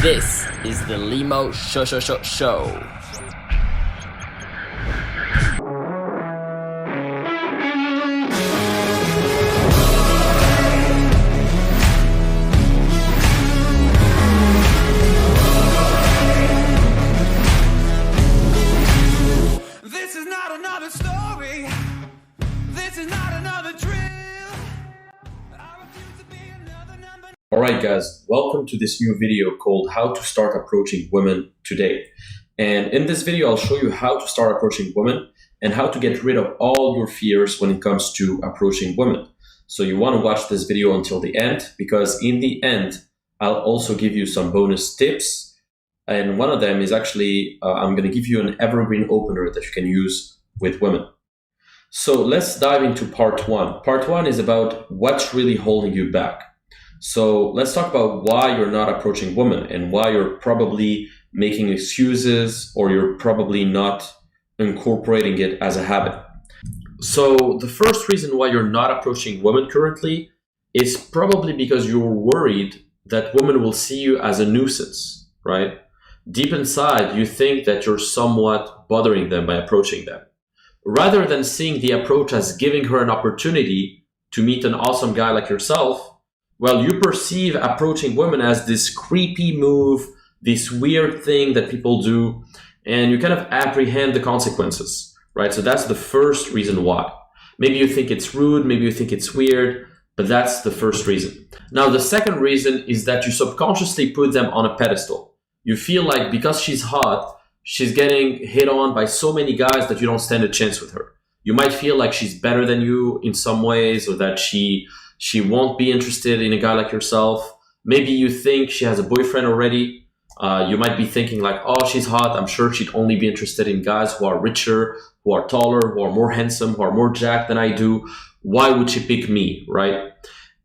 This is the Limo Show. This is not another story. This is not another drill. I refuse to be another number. Alright guys, welcome to this new video called How to Start Approaching Women Today. And in this video, I'll show you how to start approaching women and how to get rid of all your fears when it comes to approaching women. So you want to watch this video until the end, because in the end, I'll also give you some bonus tips. And one of them is actually, I'm going to give you an evergreen opener that you can use with women. So let's dive into part one. Part one is about what's really holding you back. So let's talk about why you're not approaching women and why you're probably making excuses or you're probably not incorporating it as a habit. So the first reason why you're not approaching women currently is probably because you're worried that women will see you as a nuisance, right? Deep inside, you think that you're somewhat bothering them by approaching them. Rather than seeing the approach as giving her an opportunity to meet an awesome guy like yourself, well, you perceive approaching women as this creepy move, this weird thing that people do, and you kind of apprehend the consequences, right? So that's the first reason why. Maybe you think it's rude, maybe you think it's weird, but that's the first reason. Now, the second reason is that you subconsciously put them on a pedestal. You feel like because she's hot, she's getting hit on by so many guys that you don't stand a chance with her. You might feel like she's better than you in some ways, or that she won't be interested in a guy like yourself. Maybe you think she has a boyfriend already. You might be thinking like, oh, she's hot. I'm sure she'd only be interested in guys who are richer, who are taller, who are more handsome, who are more jacked than I do. Why would she pick me, right?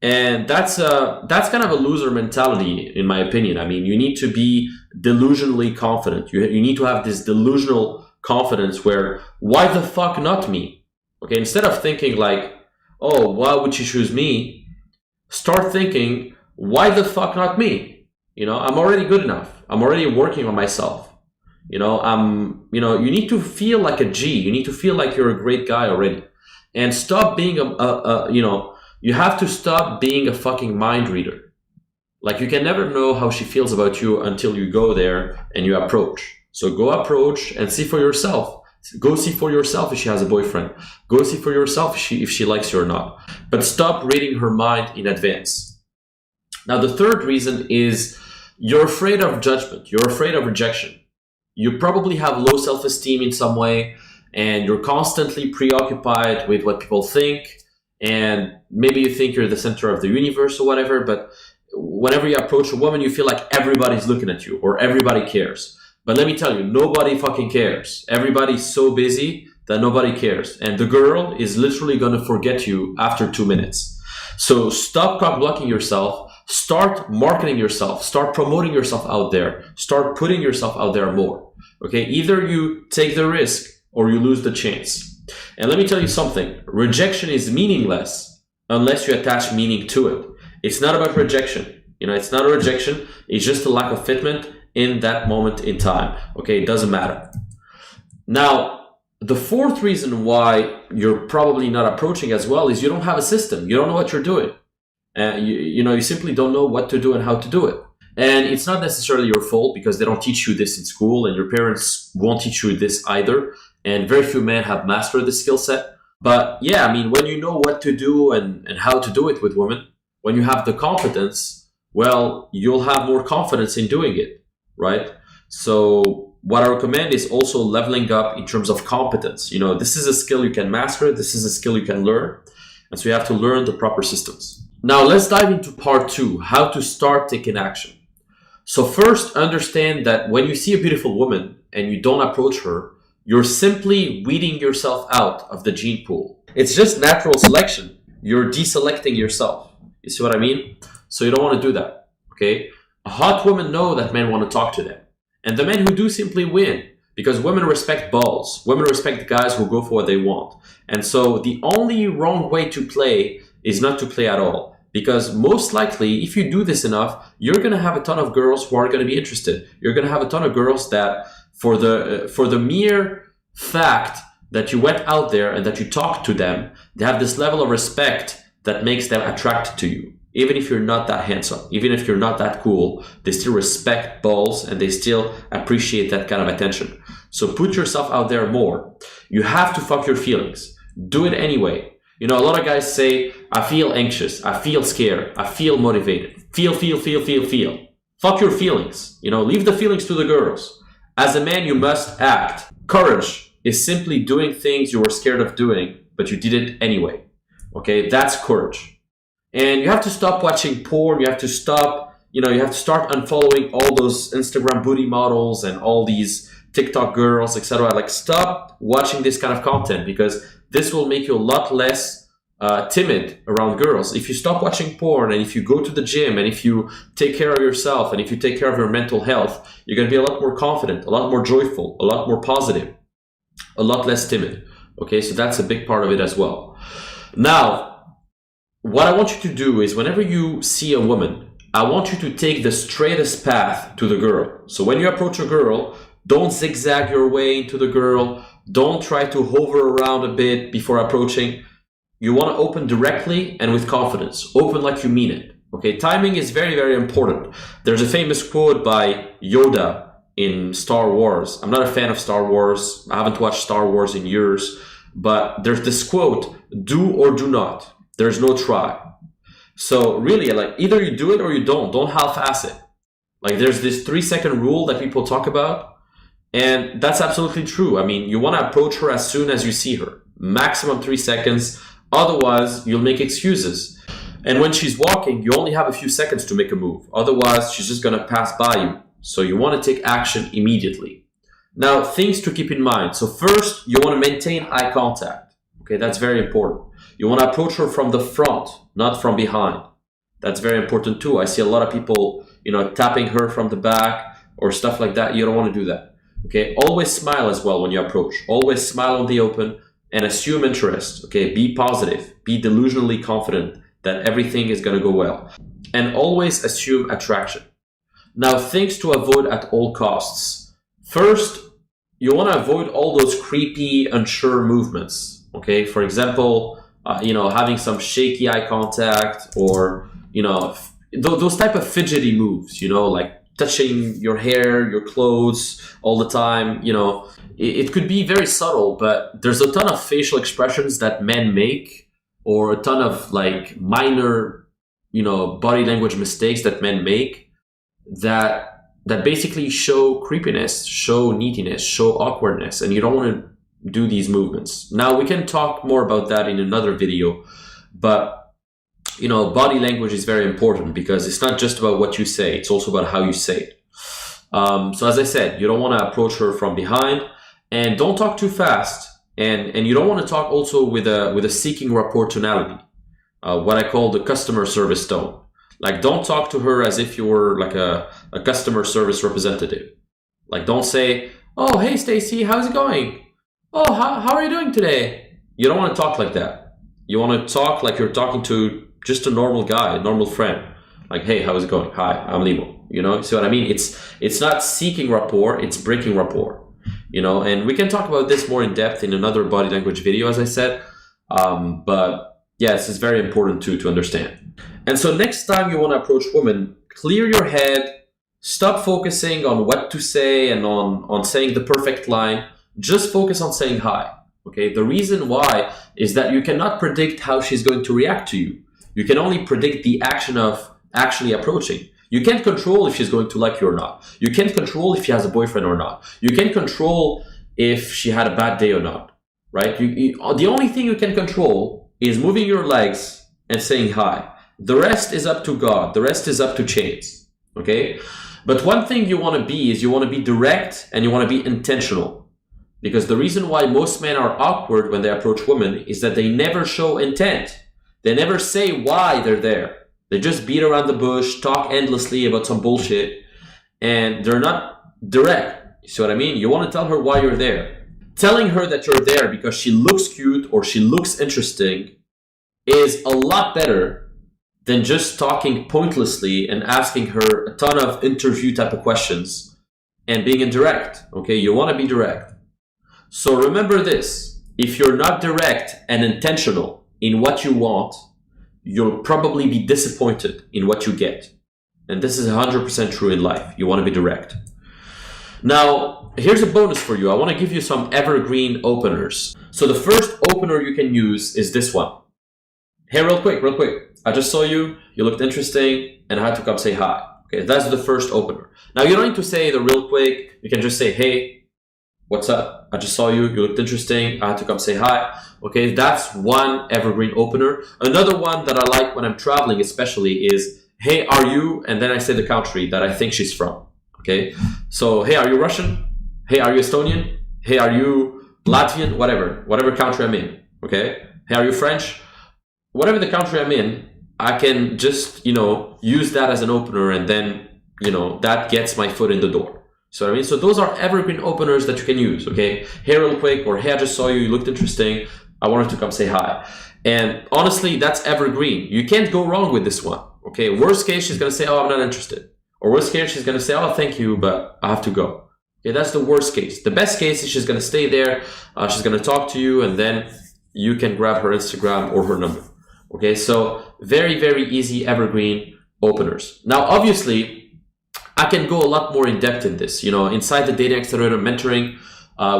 And that's kind of a loser mentality, in my opinion. I mean, you need to be delusionally confident. You need to have this delusional confidence where, why the fuck not me? Okay, instead of thinking like, oh, why would she choose me? Start thinking, why the fuck not me? You know, I'm already good enough. I'm already working on myself. You you need to feel like a G. You need to feel like you're a great guy already. And stop being you have to stop being a fucking mind reader. Like, you can never know how she feels about you until you go there and you approach. So go approach and see for yourself. Go see for yourself if she has a boyfriend. Go see for yourself if she likes you or not. But stop reading her mind in advance. Now, the third reason is you're afraid of judgment. You're afraid of rejection. You probably have low self-esteem in some way, and you're constantly preoccupied with what people think. And maybe you think you're the center of the universe or whatever, but whenever you approach a woman, you feel like everybody's looking at you or everybody cares. But let me tell you, nobody fucking cares. Everybody's so busy that nobody cares. And the girl is literally going to forget you after 2 minutes. So stop cock blocking yourself. Start marketing yourself. Start promoting yourself out there. Start putting yourself out there more. Okay? Either you take the risk or you lose the chance. And let me tell you something. Rejection is meaningless unless you attach meaning to it. It's not about rejection. It's not a rejection. It's just a lack of fitment in that moment in time. Okay, it doesn't matter. Now, the fourth reason why you're probably not approaching as well is you don't have a system. You don't know what you're doing. You simply don't know what to do and how to do it. And it's not necessarily your fault, because they don't teach you this in school, and your parents won't teach you this either. And very few men have mastered this skill set. But yeah, I mean, when you know what to do and how to do it with women, when you have the confidence, well, you'll have more confidence in doing it. Right? So what I recommend is also leveling up in terms of competence. This is a skill you can master. This is a skill you can learn. And so you have to learn the proper systems. Now let's dive into part two, how to start taking action. So first, understand that when you see a beautiful woman and you don't approach her, you're simply weeding yourself out of the gene pool. It's just natural selection. You're deselecting yourself. You see what I mean? So you don't want to do that. Okay? Hot women know that men want to talk to them. And the men who do simply win, because women respect balls. Women respect guys who go for what they want. And so the only wrong way to play is not to play at all. Because most likely, if you do this enough, you're going to have a ton of girls who are going to be interested. You're going to have a ton of girls that for the mere fact that you went out there and that you talked to them, they have this level of respect that makes them attracted to you. Even if you're not that handsome, even if you're not that cool, they still respect balls and they still appreciate that kind of attention. So put yourself out there more. You have to fuck your feelings. Do it anyway. You know, a lot of guys say, I feel anxious, I feel scared, I feel motivated. Feel. Fuck your feelings. You know, leave the feelings to the girls. As a man, you must act. Courage is simply doing things you were scared of doing, but you did it anyway. Okay, that's courage. And you have to stop watching porn. You have to stop, you have to start unfollowing all those Instagram booty models and all these TikTok girls, etc. Like, stop watching this kind of content, because this will make you a lot less timid around girls. If you stop watching porn, and if you go to the gym, and if you take care of yourself, and if you take care of your mental health, you're going to be a lot more confident, a lot more joyful, a lot more positive, a lot less timid. Okay, so that's a big part of it as well. Now, what I want you to do is, whenever you see a woman, I want you to take the straightest path to the girl. So when you approach a girl, don't zigzag your way into the girl. Don't try to hover around a bit before approaching. You want to open directly and with confidence. Open like you mean it. Okay, timing is very, very important. There's a famous quote by Yoda in Star Wars. I'm not a fan of Star Wars. I haven't watched Star Wars in years. But there's this quote, do or do not. There's no try. So really, like, either you do it or you don't. Don't half-ass it. Like, there's this 3-second rule that people talk about. And that's absolutely true. I mean, you want to approach her as soon as you see her. Maximum 3 seconds. Otherwise, you'll make excuses. And when she's walking, you only have a few seconds to make a move. Otherwise, she's just going to pass by you. So you want to take action immediately. Now, things to keep in mind. So first, you want to maintain eye contact. Okay, that's very important. You want to approach her from the front, not from behind. That's very important too. I see a lot of people, tapping her from the back or stuff like that. You don't want to do that. Okay, always smile as well when you approach. Always smile on the open and assume interest. Okay, be positive. Be delusionally confident that everything is going to go well. And always assume attraction. Now, things to avoid at all costs. First, you want to avoid all those creepy, unsure movements. Okay, for example, having some shaky eye contact, or, those type of fidgety moves, like touching your hair, your clothes all the time. It could be very subtle, but there's a ton of facial expressions that men make, or a ton of like minor, body language mistakes that men make that basically show creepiness, show neatiness, show awkwardness, and you don't want to do these movements. Now, we can talk more about that in another video, but body language is very important, because it's not just about what you say, it's also about how you say it. So as I said, you don't want to approach her from behind, and don't talk too fast, and you don't want to talk also with a seeking rapport tonality, what I call the customer service tone. Like, don't talk to her as if you were like a customer service representative. Like, don't say, oh, hey Stacy, how's it going? Oh, how are you doing today? You don't want to talk like that. You want to talk like you're talking to just a normal guy, a normal friend. Like, hey, how's it going? Hi, I'm Limo. See what I mean? It's not seeking rapport, it's breaking rapport. And we can talk about this more in depth in another body language video, as I said. But yeah, this is very important to understand. And so next time you want to approach women, clear your head, stop focusing on what to say and on saying the perfect line. Just focus on saying hi. Okay, the reason why is that you cannot predict how she's going to react to you. You can only predict the action of actually approaching. You can't control if she's going to like you or not. You can't control if she has a boyfriend or not. You can't control if she had a bad day or not, right? The only thing you can control is moving your legs and saying hi. The rest is up to God. The rest is up to chance, okay? But one thing you want to be is you want to be direct and you want to be intentional. Because the reason why most men are awkward when they approach women is that they never show intent. They never say why they're there. They just beat around the bush, talk endlessly about some bullshit, and they're not direct. You see what I mean? You want to tell her why you're there. Telling her that you're there because she looks cute or she looks interesting is a lot better than just talking pointlessly and asking her a ton of interview type of questions and being indirect. Okay, you want to be direct. So remember this, if you're not direct and intentional in what you want, you'll probably be disappointed in what you get. And this is 100% true in life. You want to be direct. Now, here's a bonus for you. I want to give you some evergreen openers. So the first opener you can use is this one. Hey, real quick. I just saw you. You looked interesting and I had to come say hi. Okay, that's the first opener. Now, you don't need to say the real quick. You can just say, hey, what's up? I just saw you. You looked interesting. I had to come say hi. Okay, that's one evergreen opener. Another one that I like when I'm traveling especially is, hey, are you? And then I say the country that I think she's from. Okay, so, hey, are you Russian? Hey, are you Estonian? Hey, are you Latvian? Whatever country I'm in. Okay, hey, are you French? Whatever the country I'm in, I can just, use that as an opener, and then, that gets my foot in the door. So I mean, so those are evergreen openers that you can use. Okay, hey, real quick, or hey, I just saw you. You looked interesting. I wanted to come say hi. And honestly, that's evergreen. You can't go wrong with this one. Okay, worst case, she's gonna say, oh, I'm not interested. Or worst case, she's gonna say, oh, thank you, but I have to go. Okay, that's the worst case. The best case is she's gonna stay there. She's gonna talk to you, and then you can grab her Instagram or her number. Okay, so very, very easy evergreen openers. Now, obviously, I can go a lot more in depth in this. Inside the Dating Accelerator mentoring,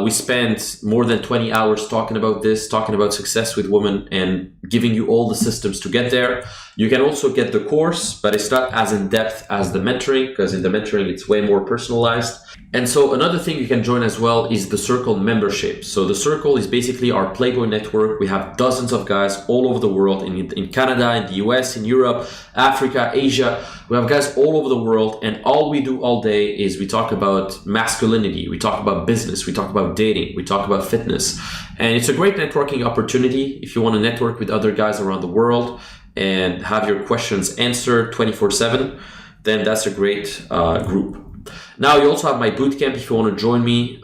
we spend more than 20 hours talking about this, talking about success with women and giving you all the systems to get there. You can also get the course, but it's not as in depth as the mentoring, because in the mentoring, it's way more personalized. And so another thing you can join as well is the Circle membership. So the Circle is basically our Playboy network. We have dozens of guys all over the world, in Canada, in the US, in Europe, Africa, Asia. We have guys all over the world, and all we do all day is we talk about masculinity, we talk about business, we talk about dating, we talk about fitness. And it's a great networking opportunity if you want to network with other guys around the world and have your questions answered 24/7, then that's a great group. Now, you also have my bootcamp. If you want to join me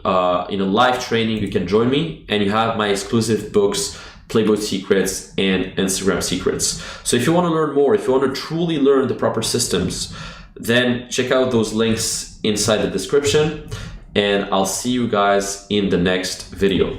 in a live training, you can join me. And you have my exclusive books, Playboy Secrets and Instagram Secrets. So if you want to learn more, if you want to truly learn the proper systems, then check out those links inside the description. And I'll see you guys in the next video.